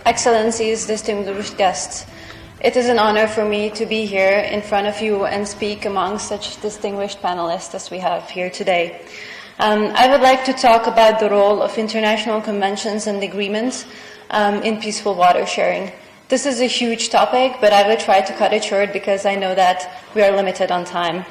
Excellencies, distinguished guests, it is an honor for me to be here in front of you and speak among such distinguished panelists as we have here today. I would like to talk about the role of international conventions and agreements in peaceful water sharing. This is a huge topic, but I will try to cut it short because I know that we are limited on time.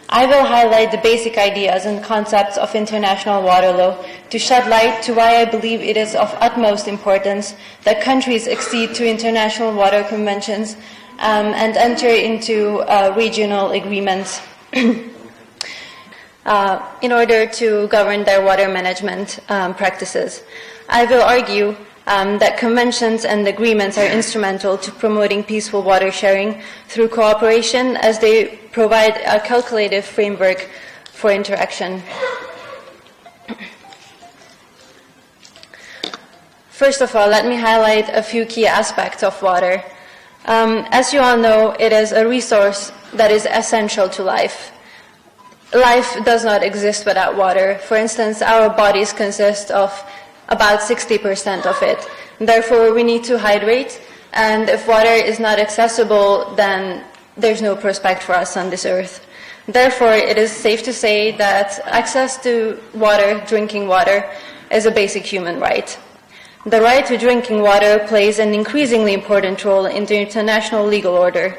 I will highlight the basic ideas and concepts of international water law to shed light to why I believe it is of utmost importance that countries accede to international water conventions and enter into regional agreements in order to govern their water management practices. I will argue that conventions and agreements are instrumental to promoting peaceful water sharing through cooperation, as they provide a calculative framework for interaction. First of all, let me highlight a few key aspects of water. As you all know, it is a resource that is essential to life. Life does not exist without water. For instance, our bodies consist of about 60% of it. Therefore, we need to hydrate, and if water is not accessible, then there's no prospect for us on this earth. Therefore, it is safe to say that access to water, drinking water, is a basic human right. The right to drinking water plays an increasingly important role in the international legal order.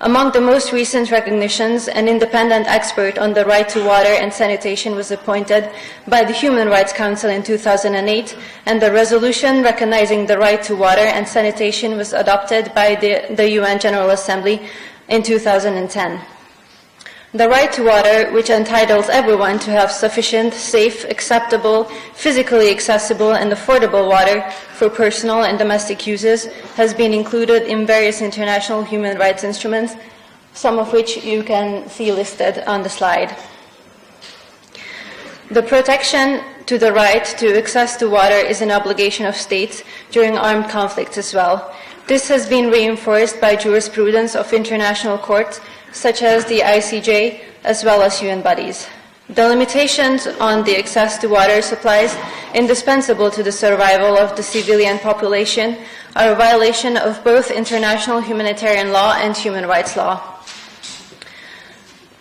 Among the most recent recognitions, an independent expert on the right to water and sanitation was appointed by the Human Rights Council in 2008, and the resolution recognizing the right to water and sanitation was adopted by the UN General Assembly in 2010. The right to water, which entitles everyone to have sufficient, safe, acceptable, physically accessible and affordable water for personal and domestic uses, has been included in various international human rights instruments, some of which you can see listed on the slide. The protection to the right to access to water is an obligation of states during armed conflicts as well. This has been reinforced by jurisprudence of international courts, such as the ICJ, as well as UN bodies. The limitations on the access to water supplies indispensable to the survival of the civilian population are a violation of both international humanitarian law and human rights law.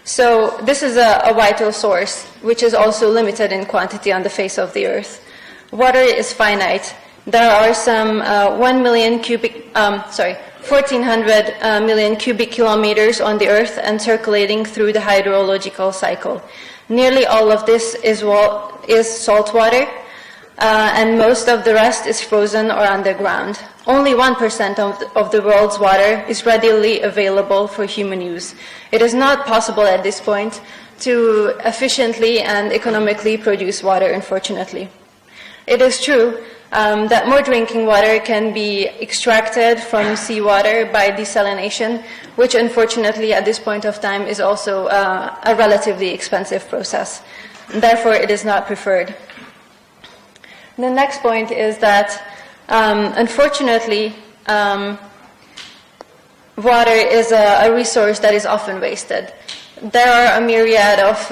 So this is a vital source, which is also limited in quantity on the face of the earth. Water is finite. There are some 1,400 million cubic kilometers on the earth and circulating through the hydrological cycle. Nearly all of this is salt water, and most of the rest is frozen or underground. Only 1% of the world's water is readily available for human use. It is not possible at this point to efficiently and economically produce water, unfortunately. It is true that more drinking water can be extracted from seawater by desalination, which unfortunately at this point of time is also a relatively expensive process. Therefore, it is not preferred. The next point is that, unfortunately, water is a resource that is often wasted. There are a myriad of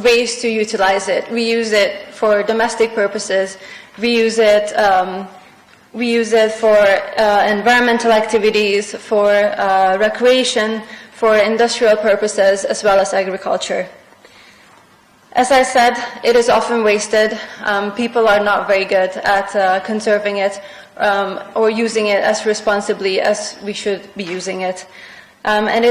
ways to utilize it. We use it for domestic purposes. We use it for environmental activities, for recreation, for industrial purposes, as well as agriculture. As I said, it is often wasted. People are not very good at conserving it or using it as responsibly as we should be using it. And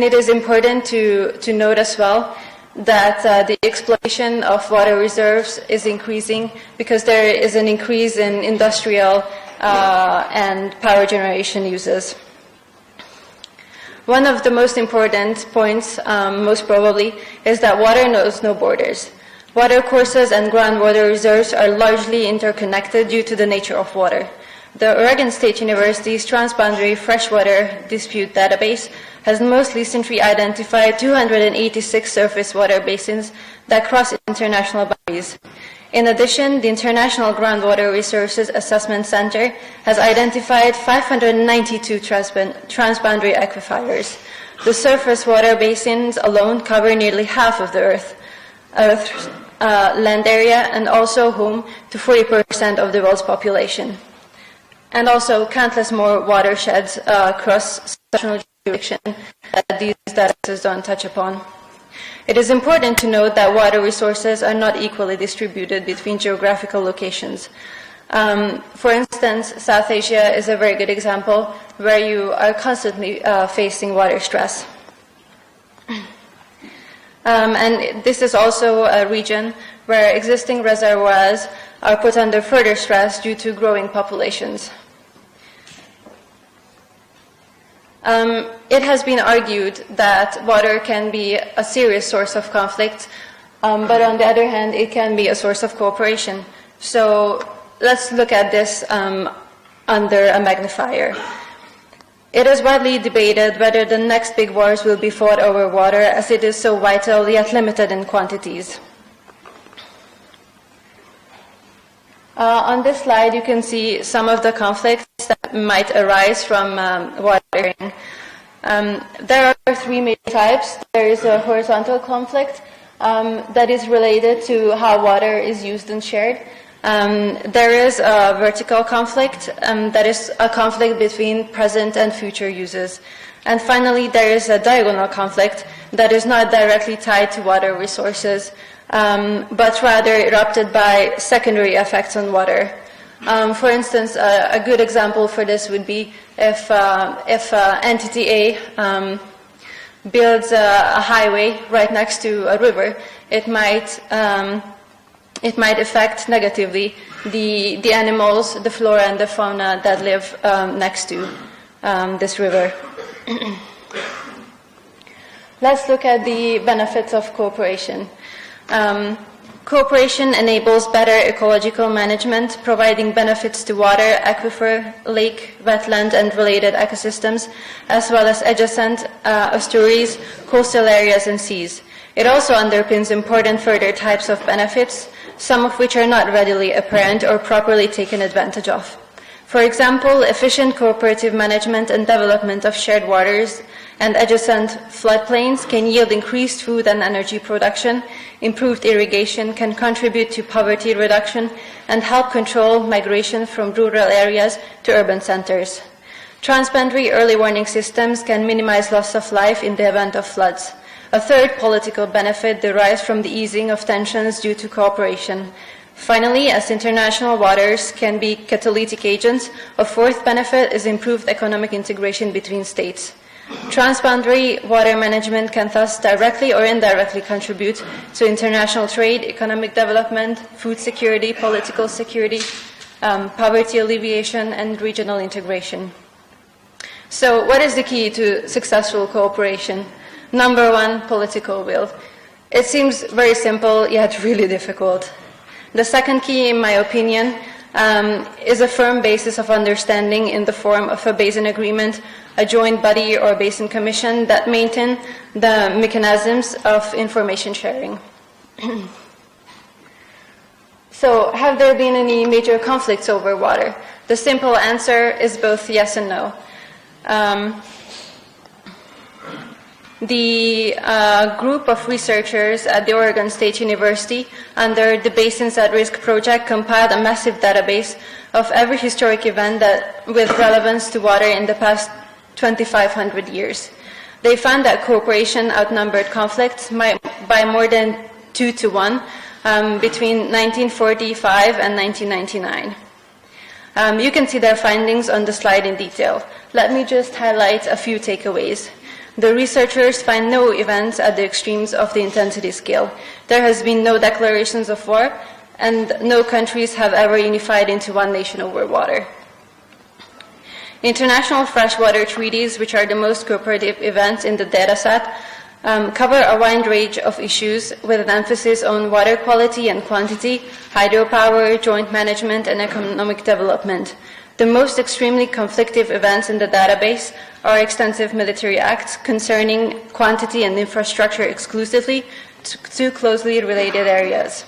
it is important to note as well that the exploitation of water reserves is increasing because there is an increase in industrial and power generation uses. One of the most important points, most probably, is that water knows no borders. Water courses and groundwater reserves are largely interconnected due to the nature of water. The Oregon State University's Transboundary Freshwater Dispute Database has most recently identified 286 surface water basins that cross international boundaries. In addition, the International Groundwater Resources Assessment Center has identified 592 transboundary aquifers. The surface water basins alone cover nearly half of the Earth's land area and also home to 40% of the world's population. And also countless more watersheds across national jurisdiction that these databases don't touch upon. It is important to note that water resources are not equally distributed between geographical locations. For instance, South Asia is a very good example where you are constantly facing water stress. And this is also a region where existing reservoirs are put under further stress due to growing populations. It has been argued that water can be a serious source of conflict, but on the other hand, it can be a source of cooperation. So let's look at this under a magnifier. It is widely debated whether the next big wars will be fought over water, as it is so vital yet limited in quantities. On this slide, you can see some of the conflicts that might arise from water sharing. There are three major types. There is a horizontal conflict that is related to how water is used and shared. There is a vertical conflict that is a conflict between present and future uses. And finally, there is a diagonal conflict that is not directly tied to water resources, but rather erupted by secondary effects on water. For instance, a good example for this would be if entity A builds a highway right next to a river, it might affect negatively the animals, the flora and the fauna that live next to this river. Let's look at the benefits of cooperation. Cooperation enables better ecological management, providing benefits to water, aquifer, lake, wetland, and related ecosystems, as well as adjacent estuaries, coastal areas, and seas. It also underpins important further types of benefits, some of which are not readily apparent or properly taken advantage of. For example, efficient cooperative management and development of shared waters and adjacent floodplains can yield increased food and energy production, improved irrigation, can contribute to poverty reduction, and help control migration from rural areas to urban centers. Transboundary early warning systems can minimize loss of life in the event of floods. A third political benefit derives from the easing of tensions due to cooperation. Finally, as international waters can be catalytic agents, a fourth benefit is improved economic integration between states. Transboundary water management can thus directly or indirectly contribute to international trade, economic development, food security, political security, poverty alleviation, and regional integration. So what is the key to successful cooperation? Number one, political will. It seems very simple, yet really difficult. The second key, in my opinion, is a firm basis of understanding in the form of a basin agreement, a joint body or basin commission that maintain the mechanisms of information sharing. So, have there been any major conflicts over water? The simple answer is both yes and no. The group of researchers at the Oregon State University under the Basins at Risk project compiled a massive database of every historic event with relevance to water in the past 2,500 years. They found that cooperation outnumbered conflicts by more than 2-to-1 between 1945 and 1999. You can see their findings on the slide in detail. Let me just highlight a few takeaways. The researchers find no events at the extremes of the intensity scale. There has been no declarations of war, and no countries have ever unified into one nation over water. International freshwater treaties, which are the most cooperative events in the dataset, cover a wide range of issues with an emphasis on water quality and quantity, hydropower, joint management, and economic development. The most extremely conflictive events in the database are extensive military acts concerning quantity and infrastructure exclusively to two closely related areas.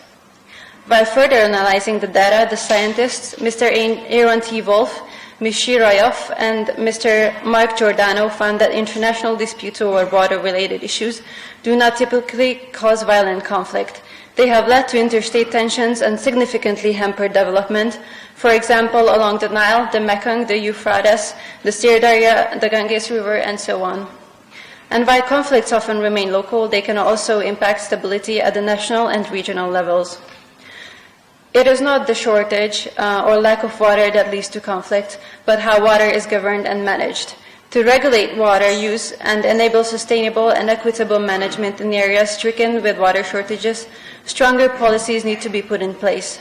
By further analyzing the data, the scientists, Mr. Aaron T. Wolf, Ms. Shirayoff, and Mr. Mark Giordano found that international disputes over water-related issues do not typically cause violent conflict. They have led to interstate tensions and significantly hampered development, for example, along the Nile, the Mekong, the Euphrates, the Sirdarya, the Ganges River, and so on. And while conflicts often remain local, they can also impact stability at the national and regional levels. It is not the shortage or lack of water that leads to conflict, but how water is governed and managed. To regulate water use and enable sustainable and equitable management in areas stricken with water shortages, stronger policies need to be put in place.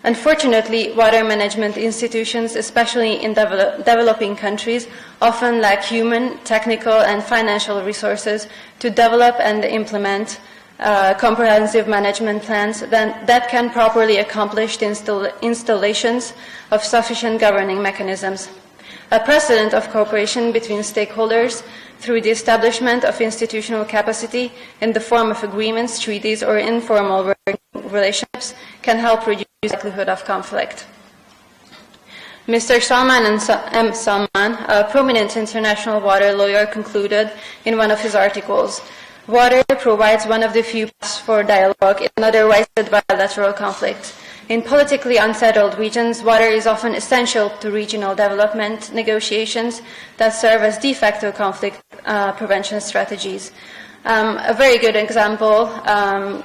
Unfortunately, water management institutions, especially in developing countries, often lack human, technical, and financial resources to develop and implement comprehensive management plans that can properly accomplish the installations of sufficient governing mechanisms. A precedent of cooperation between stakeholders through the establishment of institutional capacity in the form of agreements, treaties, or informal working relationships can help reduce the likelihood of conflict. Mr. Salman M. Salman, a prominent international water lawyer, concluded in one of his articles, "Water provides one of the few paths for dialogue in an otherwise bilateral conflict. In politically unsettled regions, water is often essential to regional development negotiations that serve as de facto conflict prevention strategies." A very good example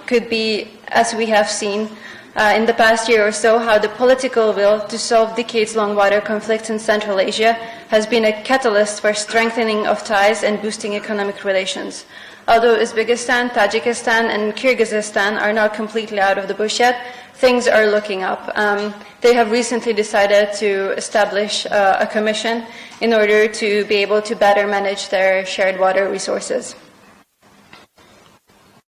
could be, as we have seen in the past year or so, how the political will to solve decades-long water conflicts in Central Asia has been a catalyst for strengthening of ties and boosting economic relations. Although Uzbekistan, Tajikistan, and Kyrgyzstan are not completely out of the bush yet, things are looking up. They have recently decided to establish a commission in order to be able to better manage their shared water resources.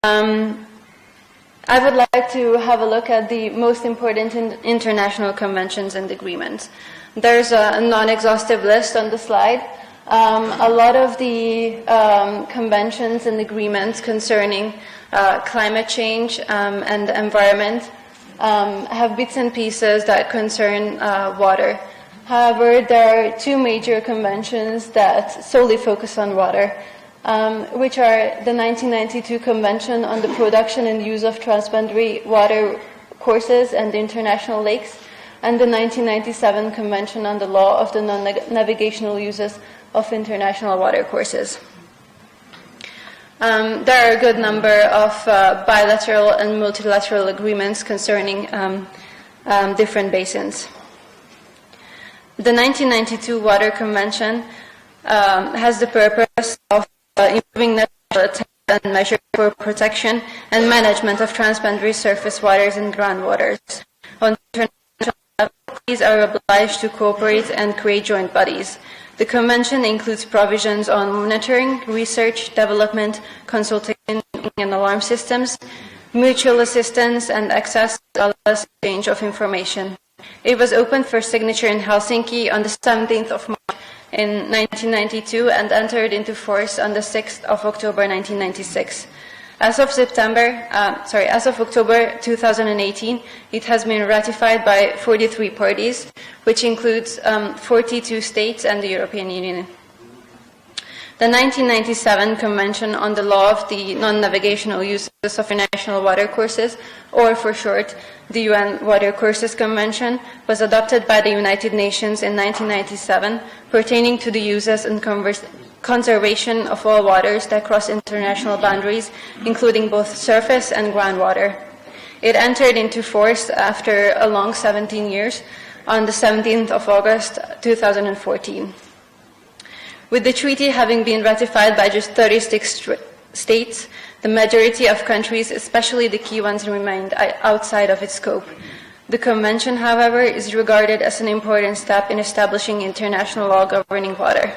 I would like to have a look at the most important international conventions and agreements. There's a non-exhaustive list on the slide. A lot of the conventions and agreements concerning climate change and the environment have bits and pieces that concern water. However, there are two major conventions that solely focus on water, which are the 1992 Convention on the Production and Use of Transboundary Water Courses and the International Lakes, and the 1997 Convention on the Law of the Non-Navigational Uses of International Water Courses. There are a good number of bilateral and multilateral agreements concerning different basins. The 1992 Water Convention has the purpose of improving national attempts and measures for protection and management of transboundary surface waters and groundwaters. On international level, countries are obliged to cooperate and create joint bodies. The Convention includes provisions on monitoring, research, development, consultation, and alarm systems, mutual assistance, and access, as well as exchange of information. It was opened for signature in Helsinki on the 17th of March in 1992 and entered into force on the 6th of October 1996. As of October 2018, it has been ratified by 43 parties, which includes 42 states and the European Union. The 1997 Convention on the Law of the Non-Navigational Uses of International Water Courses, or for short, the UN Water Courses Convention, was adopted by the United Nations in 1997, pertaining to the uses and conservation of all waters that cross international boundaries, including both surface and groundwater. It entered into force after a long 17 years on the 17th of August 2014. With the treaty having been ratified by just 36 states, the majority of countries, especially the key ones, remained outside of its scope. The Convention, however, is regarded as an important step in establishing international law governing water.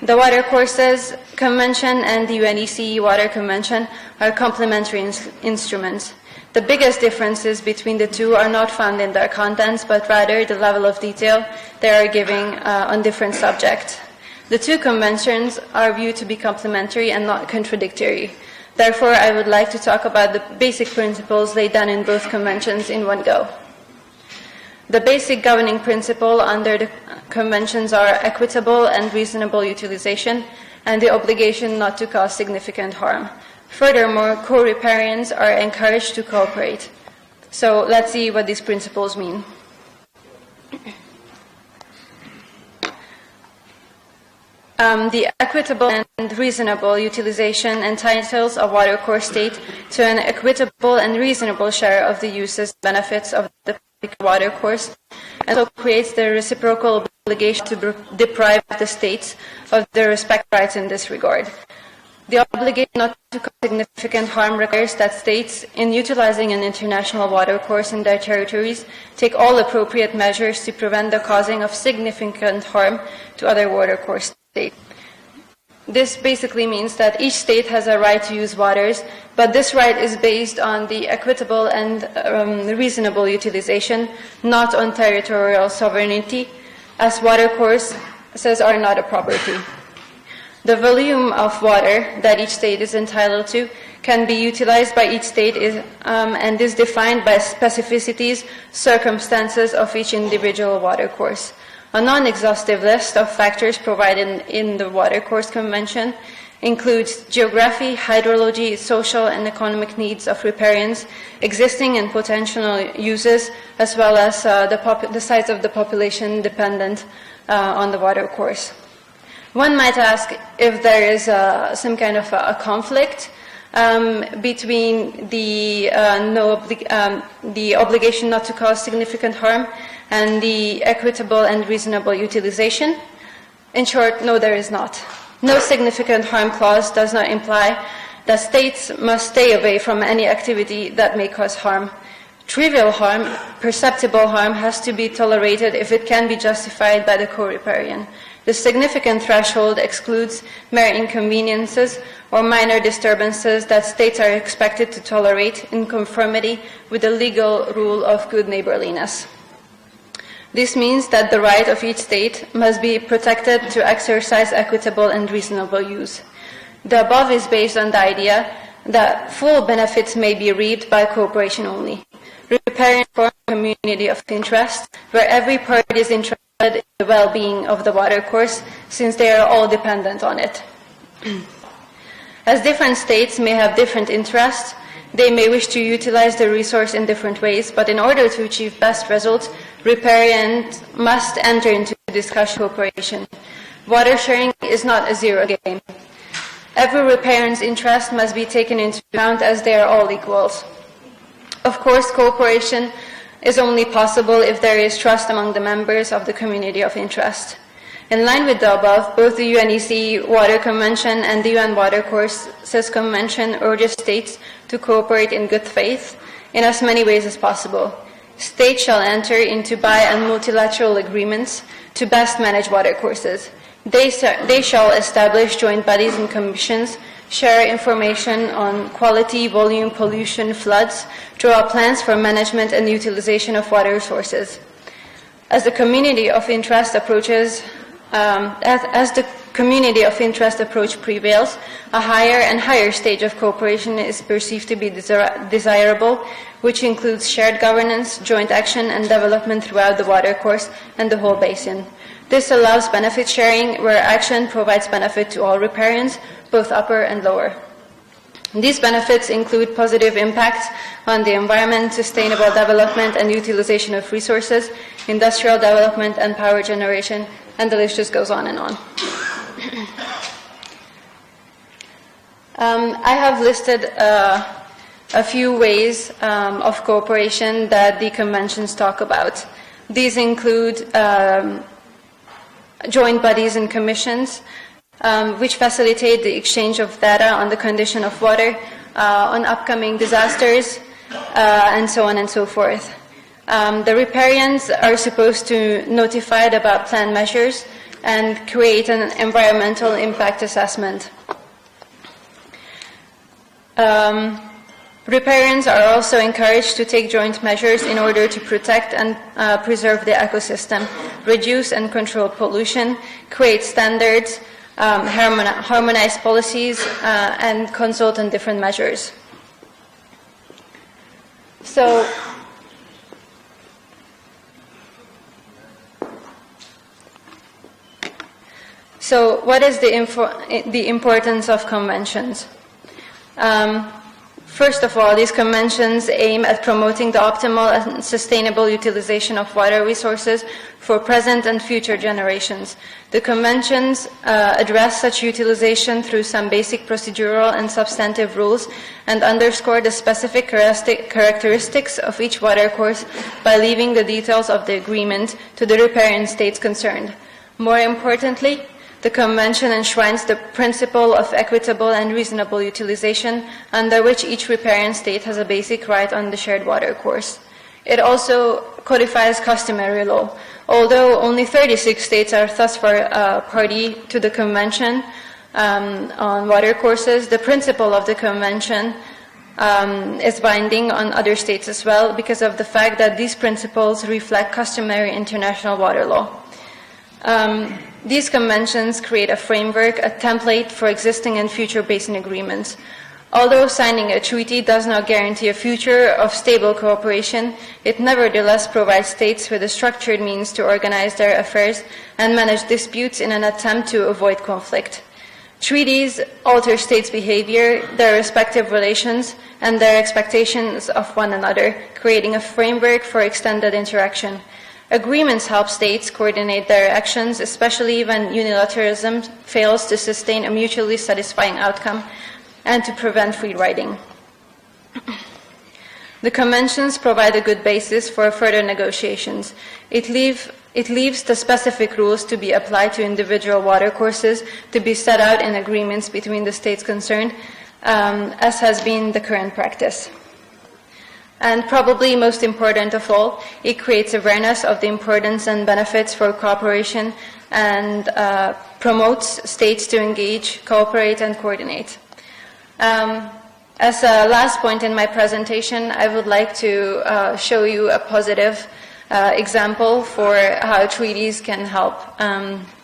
The Watercourses Convention and the UNECE Water Convention are complementary instruments. The biggest differences between the two are not found in their contents, but rather the level of detail they are giving on different subjects. The two conventions are viewed to be complementary and not contradictory. Therefore, I would like to talk about the basic principles laid down in both conventions in one go. The basic governing principle under the conventions are equitable and reasonable utilization and the obligation not to cause significant harm. Furthermore, co-riparians are encouraged to cooperate. So let's see what these principles mean. The equitable and reasonable utilization entitles a watercourse state to an equitable and reasonable share of the uses and benefits of the public watercourse, and so creates the reciprocal obligation to deprive the states of their respective rights in this regard. The obligation not to cause significant harm requires that states, in utilizing an international watercourse in their territories, take all appropriate measures to prevent the causing of significant harm to other watercourse states. This basically means that each state has a right to use waters, but this right is based on the equitable and reasonable utilization, not on territorial sovereignty, as watercourses are not a property. The volume of water that each state is entitled to can be utilized by each state and is defined by specificities, circumstances of each individual watercourse. A non-exhaustive list of factors provided in the Watercourse Convention includes geography, hydrology, social and economic needs of riparians, existing and potential uses, as well as the size of the population dependent on the watercourse. One might ask if there is some kind of a conflict between the obligation not to cause significant harm and the equitable and reasonable utilization. In short, no, there is not. No significant harm clause does not imply that states must stay away from any activity that may cause harm. Trivial harm, perceptible harm, has to be tolerated if it can be justified by the co-riparian. The significant threshold excludes mere inconveniences or minor disturbances that states are expected to tolerate in conformity with the legal rule of good neighborliness. This means that the right of each state must be protected to exercise equitable and reasonable use. The above is based on the idea that full benefits may be reaped by cooperation only. Riparians form a community of interest where every party is interested in the well-being of the watercourse, since they are all dependent on it. As different states may have different interests, they may wish to utilize the resource in different ways, but in order to achieve best results, riparians must enter into discussion cooperation. Water sharing is not a zero game. Every riparian's interest must be taken into account, as they are all equals. Of course, cooperation is only possible if there is trust among the members of the community of interest. In line with the above, both the UNECE Water Convention and the UN Watercourses Convention urges states to cooperate in good faith in as many ways as possible. States shall enter into bi- and multilateral agreements to best manage watercourses. They shall establish joint bodies and commissions, share information on quality, volume, pollution, floods, draw up plans for management and utilization of water resources. As the community of interest approaches, as the community of interest approach prevails, a higher and higher stage of cooperation is perceived to be desirable, which includes shared governance, joint action, and development throughout the watercourse and the whole basin. This allows benefit sharing, where action provides benefit to all riparians, both upper and lower. These benefits include positive impacts on the environment, sustainable development and utilization of resources, industrial development and power generation, and the list just goes on and on. I have listed a few ways of cooperation that the conventions talk about. These include joint bodies and commissions, which facilitate the exchange of data on the condition of water, on upcoming disasters, and so on and so forth. The riparians are supposed to notify about planned measures and create an environmental impact assessment. Riparians are also encouraged to take joint measures in order to protect and preserve the ecosystem, reduce and control pollution, create standards, harmonize policies, and consult on different measures. So what is the importance of conventions? First of all, these conventions aim at promoting the optimal and sustainable utilization of water resources for present and future generations. The conventions address such utilization through some basic procedural and substantive rules and underscore the specific characteristics of each watercourse by leaving the details of the agreement to the riparian states concerned. More importantly, the Convention enshrines the principle of equitable and reasonable utilization, under which each riparian state has a basic right on the shared watercourse. It also codifies customary law. Although only 36 states are thus far party to the Convention on watercourses, the principle of the Convention is binding on other states as well because of the fact that these principles reflect customary international water law. These conventions create a framework, a template for existing and future basin agreements. Although signing a treaty does not guarantee a future of stable cooperation, it nevertheless provides states with a structured means to organize their affairs and manage disputes in an attempt to avoid conflict. Treaties alter states' behavior, their respective relations, and their expectations of one another, creating a framework for extended interaction. Agreements help states coordinate their actions, especially when unilateralism fails to sustain a mutually satisfying outcome and to prevent free riding. The conventions provide a good basis for further negotiations. It leaves the specific rules to be applied to individual watercourses to be set out in agreements between the states concerned, as has been the current practice. And probably most important of all, it creates awareness of the importance and benefits for cooperation and promotes states to engage, cooperate, and coordinate. As a last point in my presentation, I would like to show you a positive example for how treaties can help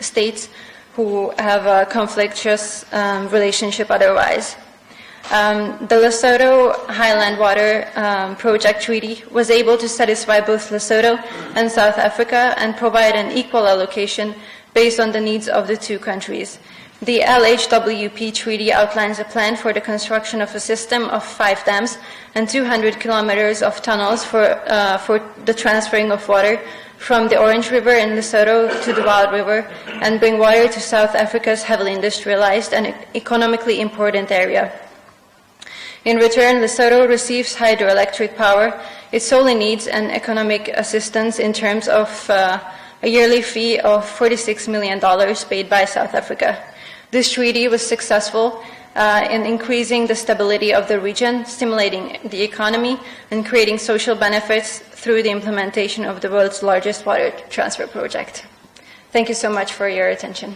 states who have a conflictuous relationship otherwise. The Lesotho Highland Water Project Treaty was able to satisfy both Lesotho and South Africa and provide an equal allocation based on the needs of the two countries. The LHWP Treaty outlines a plan for the construction of a system of 5 dams and 200 kilometers of tunnels for the transferring of water from the Orange River in Lesotho to the Wild River and bring water to South Africa's heavily industrialized and economically important area. In return, Lesotho receives hydroelectric power. It solely needs an economic assistance in terms of a yearly fee of $46 million paid by South Africa. This treaty was successful in increasing the stability of the region, stimulating the economy, and creating social benefits through the implementation of the world's largest water transfer project. Thank you so much for your attention.